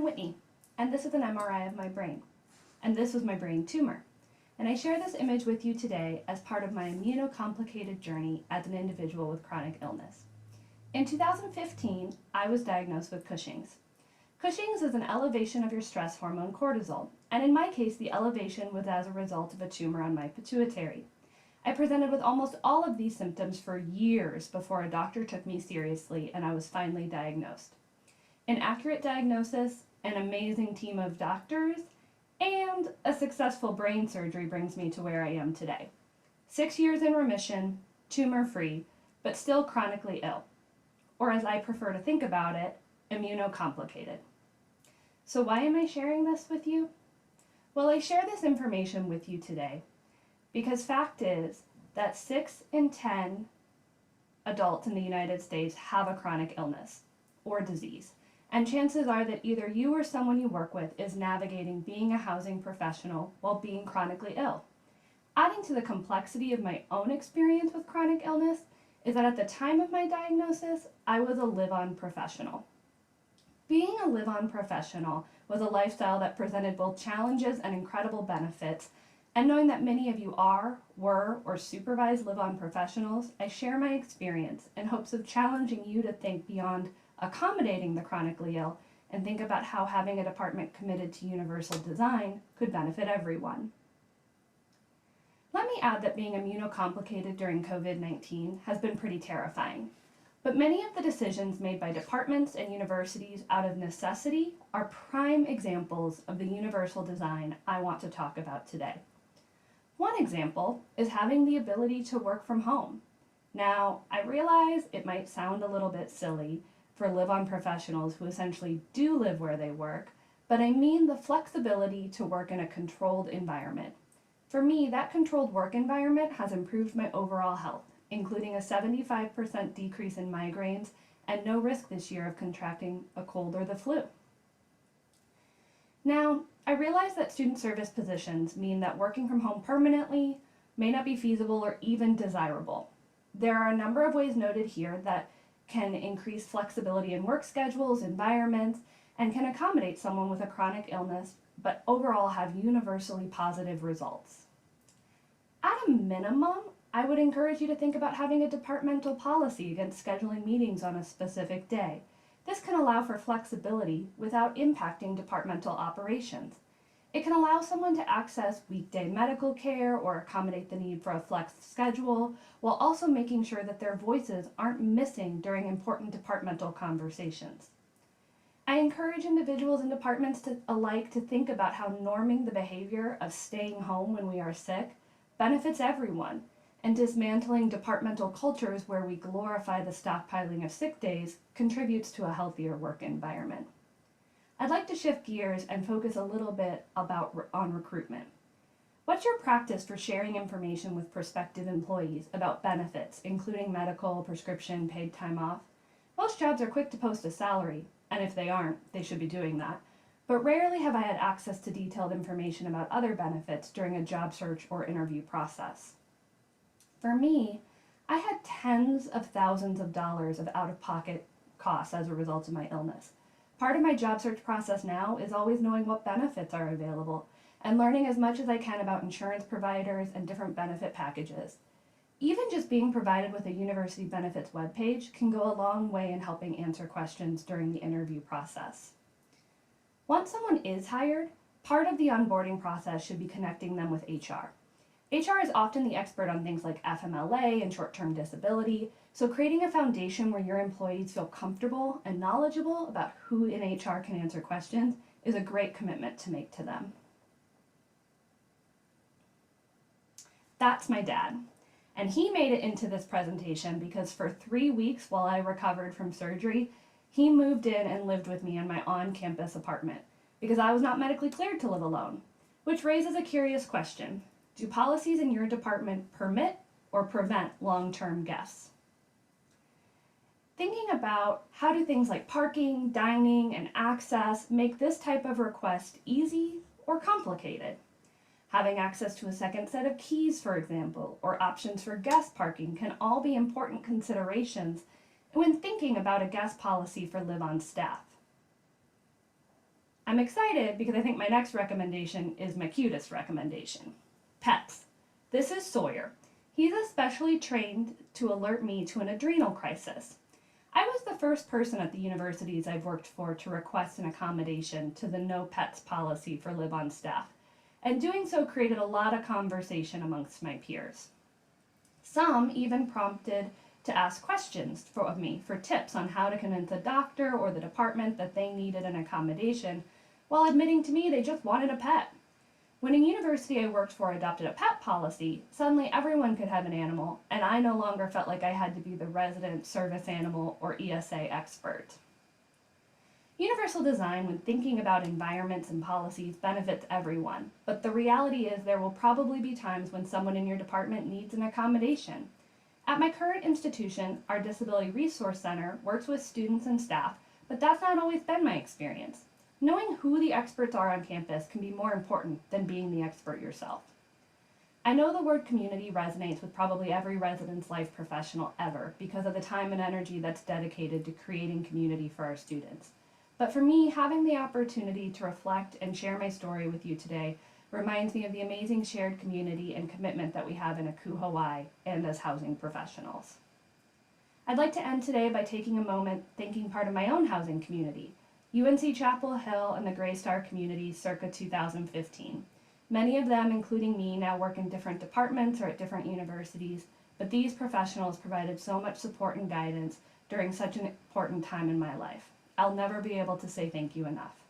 I'm Whitney, and this is an MRI of my brain. And this was my brain tumor. And I share this image with you today as part of my immunocomplicated journey as an individual with chronic illness. In 2015, I was diagnosed with Cushing's. Cushing's is an elevation of your stress hormone cortisol, and in my case, the elevation was as a result of a tumor on my pituitary. I presented with almost all of these symptoms for years before a doctor took me seriously and I was finally diagnosed. An accurate diagnosis, an amazing team of doctors, and a successful brain surgery brings me to where I am today. 6 years in remission, tumor-free, but still chronically ill. Or as I prefer to think about it, immunocomplicated. So why am I sharing this with you? Well, I share this information with you today because fact is that 6 in 10 adults in the United States have a chronic illness or disease. And chances are that either you or someone you work with is navigating being a housing professional while being chronically ill. Adding to the complexity of my own experience with chronic illness is that at the time of my diagnosis, I was a live-on professional. Being a live-on professional was a lifestyle that presented both challenges and incredible benefits, and knowing that many of you are, were, or supervise live-on professionals, I share my experience in hopes of challenging you to think beyond accommodating the chronically ill and think about how having a department committed to universal design could benefit everyone. Let me add that being immunocomplicated during COVID-19 has been pretty terrifying, but many of the decisions made by departments and universities out of necessity are prime examples of the universal design I want to talk about today. One example is having the ability to work from home. Now, I realize it might sound a little bit silly for live-on professionals who essentially do live where they work, but I mean the flexibility to work in a controlled environment. For me, that controlled work environment has improved my overall health, including a 75% decrease in migraines and no risk this year of contracting a cold or the flu. Now, I realize that student service positions mean that working from home permanently may not be feasible or even desirable. There are a number of ways noted here that can increase flexibility in work schedules, environments, and can accommodate someone with a chronic illness, but overall have universally positive results. At a minimum, I would encourage you to think about having a departmental policy against scheduling meetings on a specific day. This can allow for flexibility without impacting departmental operations. It can allow someone to access weekday medical care or accommodate the need for a flex schedule, while also making sure that their voices aren't missing during important departmental conversations. I encourage individuals and departments alike to think about how norming the behavior of staying home when we are sick benefits everyone, and dismantling departmental cultures where we glorify the stockpiling of sick days contributes to a healthier work environment. I'd like to shift gears and focus a little bit on recruitment. What's your practice for sharing information with prospective employees about benefits, including medical, prescription, paid time off? Most jobs are quick to post a salary, and if they aren't, they should be doing that. But rarely have I had access to detailed information about other benefits during a job search or interview process. For me, I had tens of thousands of dollars of out-of-pocket costs as a result of my illness. Part of my job search process now is always knowing what benefits are available and learning as much as I can about insurance providers and different benefit packages. Even just being provided with a university benefits webpage can go a long way in helping answer questions during the interview process. Once someone is hired, part of the onboarding process should be connecting them with HR. HR is often the expert on things like FMLA and short-term disability, so creating a foundation where your employees feel comfortable and knowledgeable about who in HR can answer questions is a great commitment to make to them. That's my dad, and he made it into this presentation because for 3 weeks while I recovered from surgery, he moved in and lived with me in my on-campus apartment because I was not medically cleared to live alone, which raises a curious question. Do policies in your department permit or prevent long-term guests? Thinking about how do things like parking, dining, and access make this type of request easy or complicated? Having access to a second set of keys, for example, or options for guest parking can all be important considerations when thinking about a guest policy for live-on staff. I'm excited because I think my next recommendation is my cutest recommendation. Pets. This is Sawyer. He's especially trained to alert me to an adrenal crisis. I was the first person at the universities I've worked for to request an accommodation to the no pets policy for live-on staff, and doing so created a lot of conversation amongst my peers. Some even prompted to ask questions of me for tips on how to convince a doctor or the department that they needed an accommodation, while admitting to me they just wanted a pet. When a university I worked for adopted a pet policy, suddenly everyone could have an animal, and I no longer felt like I had to be the resident service animal or ESA expert. Universal design, when thinking about environments and policies, benefits everyone, but the reality is there will probably be times when someone in your department needs an accommodation. At my current institution, our Disability Resource Center works with students and staff, but that's not always been my experience. Knowing who the experts are on campus can be more important than being the expert yourself. I know the word community resonates with probably every residence life professional ever because of the time and energy that's dedicated to creating community for our students. But for me, having the opportunity to reflect and share my story with you today reminds me of the amazing shared community and commitment that we have in ACUHO-I and as housing professionals. I'd like to end today by taking a moment thanking part of my own housing community, UNC Chapel Hill and the Gray Star community circa 2015. Many of them, including me, now work in different departments or at different universities, but these professionals provided so much support and guidance during such an important time in my life. I'll never be able to say thank you enough.